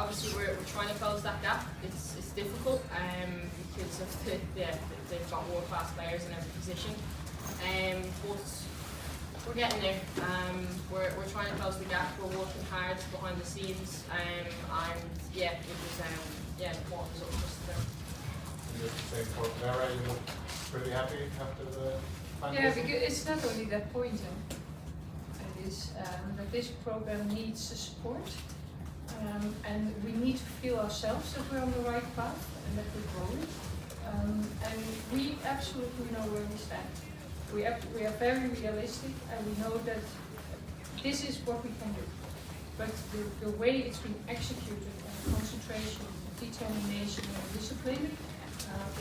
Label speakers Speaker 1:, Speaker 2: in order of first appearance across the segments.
Speaker 1: obviously we're trying to close that gap. It's difficult because of they've got world-class players in every position. But we're getting there. We're trying to close the gap. We're working hard behind the scenes, and yeah, it was important result for us today.
Speaker 2: Just to say for Vera, you look pretty happy after the final.
Speaker 3: Yeah, because it's not only that point. It is that this program needs support, and we need to feel ourselves that we're on the right path and that we're growing. And we absolutely know where we stand. We are very realistic, and we know that this is what we can do. But the way it's been executed, and concentration, determination, and discipline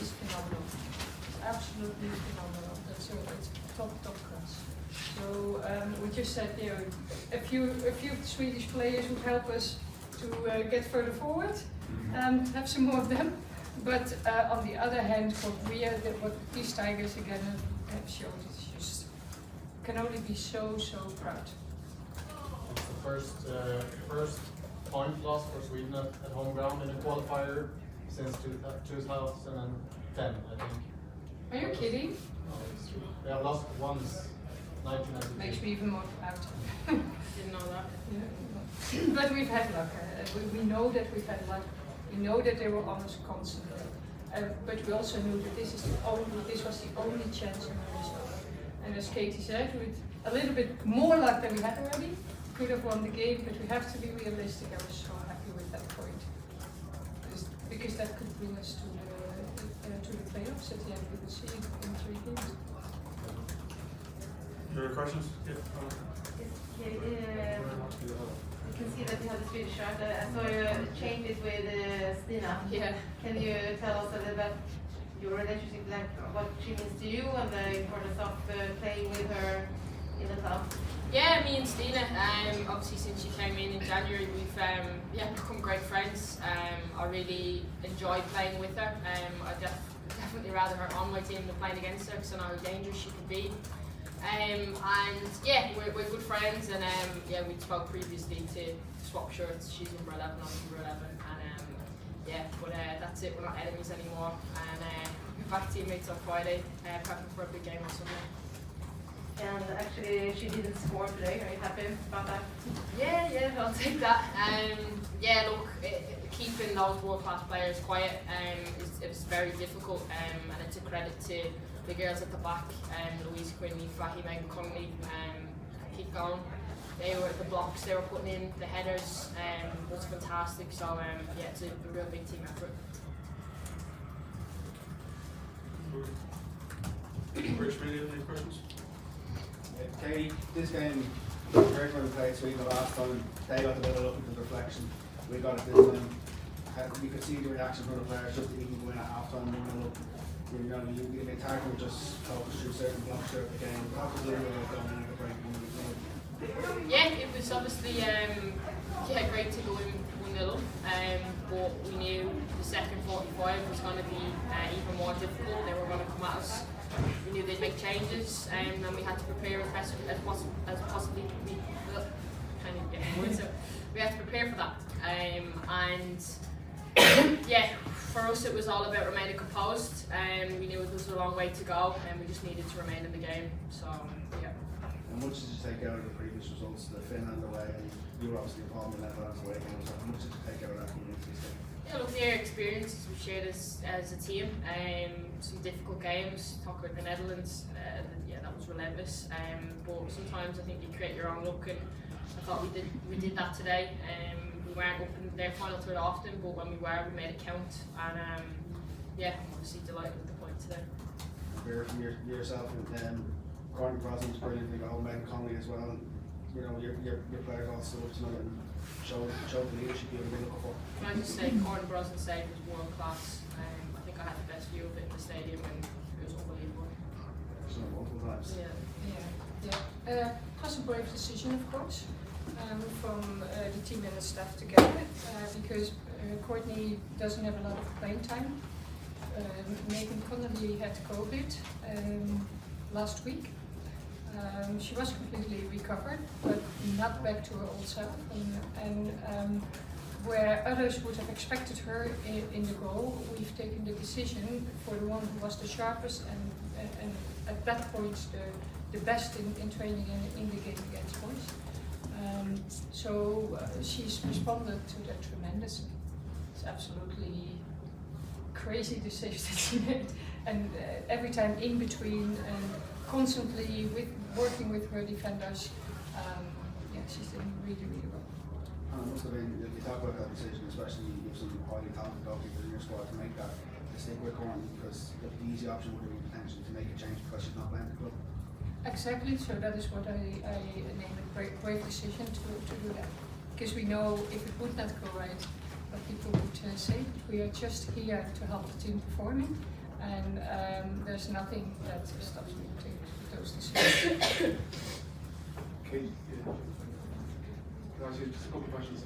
Speaker 3: is phenomenal. It's absolutely phenomenal. It's top class. So we just said, you know, a few Swedish players would help us to get further forward. Have some more of them. But on the other hand, what these Tigers again have shown is just can only be so proud.
Speaker 2: It's the first point loss for Sweden at home ground in a qualifier since 2010, I think.
Speaker 3: Are you kidding?
Speaker 2: No, it's true. They have lost once, 1992.
Speaker 3: Makes me even more proud.
Speaker 1: Didn't know that.
Speaker 3: Yeah. But we've had luck. We know that we've had luck. We know that they were honest constantly. But we also knew that this was the only chance in the result. And as Katie said, with a little bit more luck than we had already, we could have won the game, but we have to be realistic. I was so happy with that point. Because that could bring us to the playoffs at the end. We will see in 3 games.
Speaker 4: Your questions? Yeah.
Speaker 5: You can see that you have the Swedish shirt. I saw you change it with Stina.
Speaker 1: Yeah.
Speaker 5: Can you tell us a little about your relationship, like what she means to you and the importance of playing with her in the club?
Speaker 1: Yeah, me and Stina, obviously since she came in January, we've become great friends. I really enjoyed playing with her. I'd definitely rather her on my team than playing against her because I know how dangerous she could be. And yeah, we're good friends, and yeah, we spoke previously to swap shirts. She's number 11, I'm number 11, and yeah, but that's it. We're not enemies anymore, and we'll be back teammates on Friday, prepping for a big game on Sunday.
Speaker 5: And actually, she didn't score today. Are you happy about that?
Speaker 1: Yeah, I'll take that. Yeah, look, keeping those world-class players quiet is very difficult, and it's a credit to the girls at the back, Louise Quinney, Fahima and Conley, keep going. They were at the blocks, they were putting in the headers, was fantastic. So yeah, it's a real big team effort.
Speaker 4: Rich, any questions?
Speaker 6: Katie, this game, very when we played Sweden the last time, they got a bit of luck into the reflection. We got it this time. You could see the reaction from the players just even going at half time. You know, it's hard to just focus through certain blocks throughout the game. What was it about going into the break?
Speaker 1: Yeah, it was obviously great to go in 1-0 up, but we knew the second 45 was going to be even more difficult. They were going to come at us. We knew they'd make changes, and we had to prepare as best as possibly we had to prepare for that. And yeah, for us it was all about remaining composed, and we knew it was a long way to go, and we just needed to remain in the game. So yeah.
Speaker 6: And much did you take out of the previous results, the Finland away, and you were obviously involved in the Netherlands away game, so how much did you take out of that community?
Speaker 1: Yeah, look, the experiences we shared as a team, some difficult games, talk about the Netherlands, yeah, that was relentless, but sometimes I think you create your own luck, and I thought we did that today. We weren't up in their final third often, but when we were, we made it count, and yeah, I'm obviously delighted with the point today.
Speaker 6: Yourself and Gordon Brosnan's brilliantly goal, Megan Conley as well. You know, your players all stood up tonight and showed the leadership you've been looking for.
Speaker 1: Can I just say, Gordon Brosnan's save was world class. I think I had the best view of it in the stadium, and it was unbelievable.
Speaker 6: So multiple times.
Speaker 3: Yeah. It was a brave decision, of course, from the team and the staff together, because Courtney doesn't have a lot of playing time. Megan Connolly had COVID last week. She was completely recovered, but not back to her old self. And where others would have expected her in the goal, we've taken the decision for the one who was the sharpest and at that point the best in training and in the game against boys. So she's responded to that tremendously. It's absolutely crazy decision that she made, and every time in between and constantly working with her defenders. Yeah, she's doing really, really well.
Speaker 6: And it must have been, if you talk about that decision, especially you have some highly talented goalkeepers in your squad, to make that stick with Corn, because the easy option would have been potentially to make a change because she's not playing the club.
Speaker 3: Exactly, so that is what I named a great decision to do that. Because we know if it would not go right, what people would say, we are just here to help the team performing, and there's nothing that stops me to take those decisions.
Speaker 4: Katie, can I ask you just a couple of questions?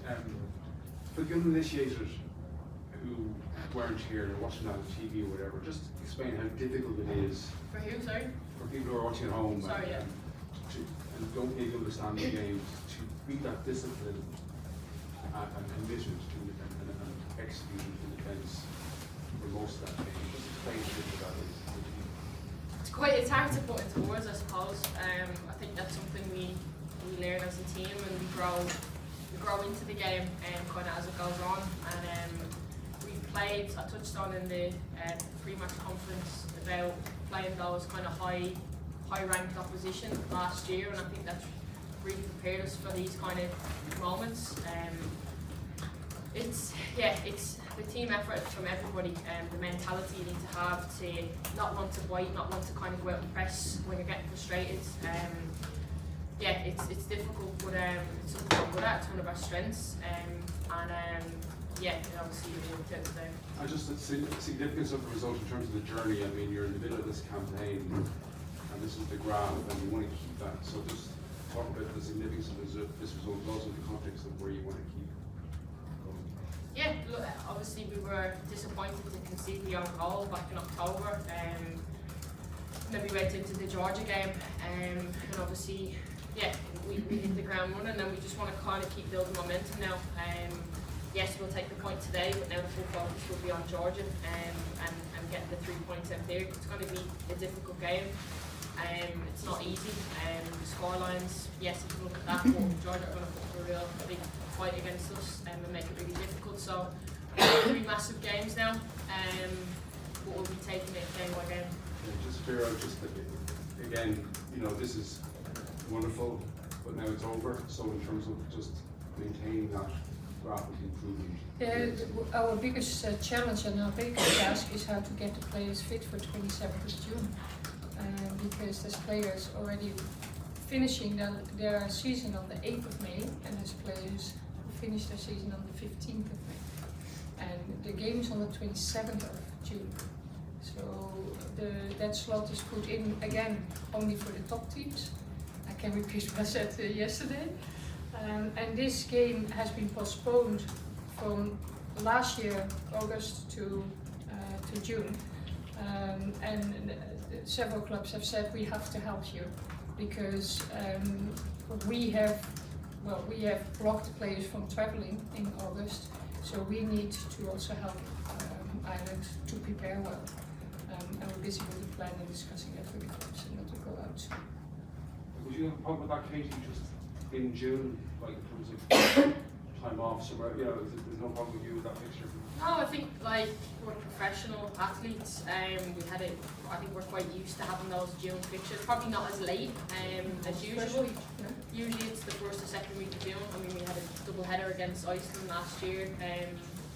Speaker 4: For the uninitiated who weren't here or watching on TV or whatever, just explain how difficult it is
Speaker 1: For who, sorry?
Speaker 4: for people who are watching at home
Speaker 1: Sorry, yeah.
Speaker 4: and don't maybe understand the game, to be that disciplined and committed to and executing in defence for most of that game. Just explain a bit about it.
Speaker 1: It's hard to put into words, I suppose. I think that's something we learn as a team, and we grow into the game kind of as it goes on. And we played, I touched on in the pre-match conference about playing those kind of high-ranked opposition last year, and I think that's really prepared us for these kind of moments. It's the team effort from everybody, and the mentality you need to have to not want to bite, not want to kind of go out and press when you're getting frustrated. It's difficult, but it's something we're good at. It's one of our strengths, obviously we worked out today.
Speaker 4: And just the significance of the result in terms of the journey. I mean, you're in the middle of this campaign, and this is the graph, and you want to keep that. So just talk about the significance of this result, also in the context of where you want to keep going.
Speaker 1: Yeah, look, obviously we were disappointed to concede the own goal back in October. Maybe went into the Georgia game, and obviously, we hit the ground running, and we just want to kind of keep building momentum now. Yes, we'll take the point today, but now the full focus will be on Georgia and getting the 3 points out there. It's going to be a difficult game. It's not easy. The scorelines, yes, you can look at that, but Georgia are going to put up a real big fight against us and make it really difficult. So, 3 massive games now, but we'll be taking it game by game.
Speaker 4: Just Vera, just again, this is wonderful, but now it's over. So in terms of just maintaining that rapid improvement.
Speaker 3: Our biggest challenge and our biggest task is how to get the players fit for 27th of June. Because there's players already finishing their season on the 8th of May, and there's players who finish their season on the 15th of May. And the game is on the 27th of June. So that slot is put in again only for the top teams. I can repeat what I said yesterday. And this game has been postponed from last year, August to June. And several clubs have said we have to help you because we have blocked players from traveling in August. So we need to also help Ireland to prepare well. And we're busy with the plan and discussing that with the clubs and that will go out soon.
Speaker 4: Would you have a problem with that, Katie, just in June, like in terms of time off somewhere? There's no problem with you with that picture?
Speaker 1: No, I think we're professional athletes. I think we're quite used to having those June fixtures. Probably not as late as usual. Usually it's the first or second week of June. I mean, we had a double header against Iceland last year.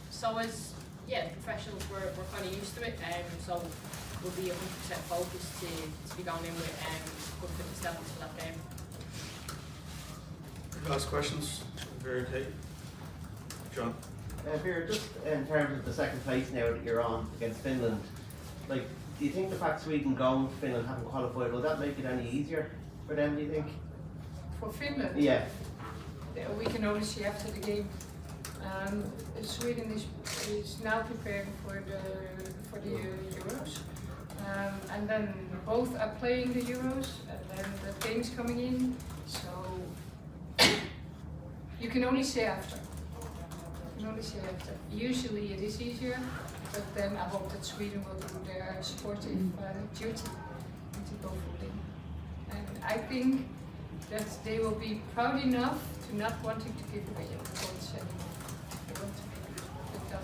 Speaker 1: So as professionals, we're kind of used to it. So we'll be 100% focused to be going in with good fitness levels for that game.
Speaker 4: Last questions, Vera, Kate, John.
Speaker 7: Vera, just in terms of the second place now that you're on against Finland, do you think the fact Sweden going to Finland haven't qualified, will that make it any easier for them, do you think?
Speaker 3: For Finland?
Speaker 7: Yeah.
Speaker 3: We can only see after the game. Sweden is now preparing for the Euros. And then both are playing the Euros, and then the game's coming in, so you can only say after. acknowledge that usually it is easier, but then I hope that Sweden will do their sportive duty and to go for win. And I think that they will be proud enough to not wanting to give away the points and they want to be the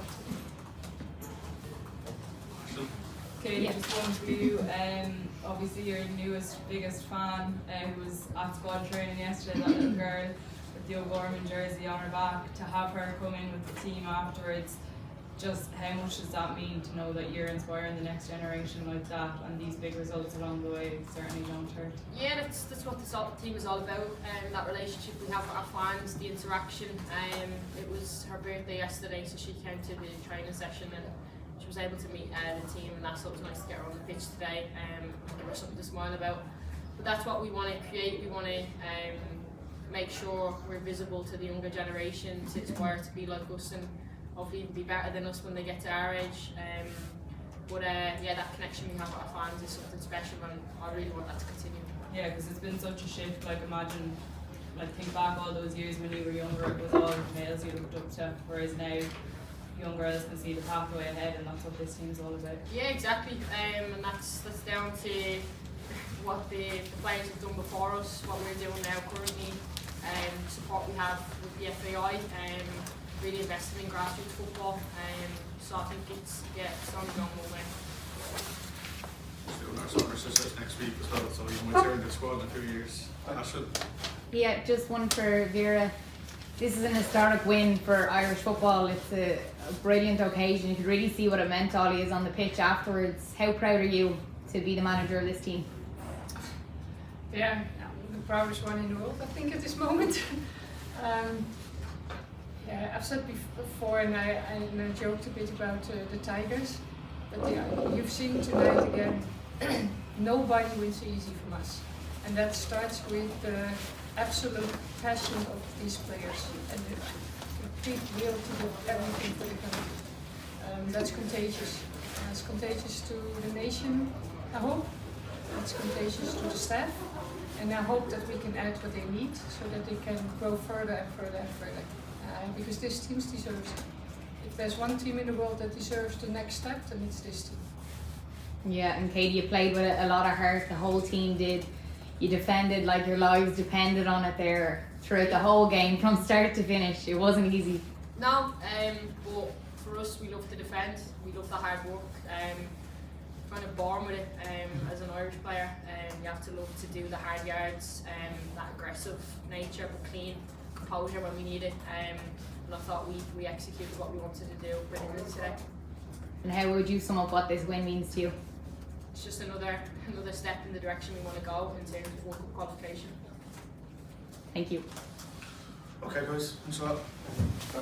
Speaker 8: Katie, just one for you. Obviously, your newest, biggest fan who was at squad training yesterday, that little girl with the O'Gorman jersey on her back, to have her come in with the team afterwards, just how much does that mean to know that you're inspiring the next generation like that, and these big results along the way certainly don't hurt?
Speaker 1: Yeah, that's what this team is all about, that relationship we have with our fans, the interaction. It was her birthday yesterday, so she came to the training session and she was able to meet the team, and that's what was nice to get her on the pitch today. There was something to smile about. But that's what we want to create. We want to make sure we're visible to the younger generation, to inspire to be like us and hopefully even be better than us when they get to our age. Yeah, that connection we have with our fans is something special, and I really want that to continue.
Speaker 8: Yeah, because it's been such a shift. Like, imagine, like, think back all those years when you were younger, it was all males you looked up to, whereas now young girls can see the pathway ahead, and that's what this team is all about.
Speaker 1: Yeah, exactly, and that's down to what the players have done before us, what we're doing now currently, support we have with the FAI, really investing in grassroots football, so I think it's on the wrong way.
Speaker 9: Doing our soccer sisters next week as well, so you might see her in the squad in a few years. Ashton?
Speaker 10: Yeah, just one for Vera. This is an historic win for Irish football. It's a brilliant occasion. You could really see what it meant, all is on the pitch afterwards. How proud are you to be the manager of this team?
Speaker 3: Yeah, the proudest one in the world, I think, at this moment. Yeah, I've said before, and I joked a bit about the Tigers, but yeah, you've seen tonight again, nobody wins easy from us. And that starts with the absolute passion of these players and the complete will to do everything for the country. That's contagious. And it's contagious to the nation, I hope. It's contagious to the staff. And I hope that we can add what they need so that they can grow further and further and further. Because this team deserves it. If there's one team in the world that deserves the next step, then it's this team.
Speaker 10: Yeah, and Katie, you played with a lot of heart. The whole team did. You defended like your lives depended on it there throughout the whole game from start to finish. It wasn't easy.
Speaker 1: No, but for us, we love to defend. We love the hard work. Kind of born with it as an Irish player. You have to love to do the hard yards, that aggressive nature, but clean composure when we need it. And I thought we executed what we wanted to do brilliantly today.
Speaker 10: And how would you sum up what this win means to you?
Speaker 1: It's just another step in the direction we want to go in terms of World Cup qualification.
Speaker 10: Thank you.
Speaker 9: Okay, guys, thanks a lot.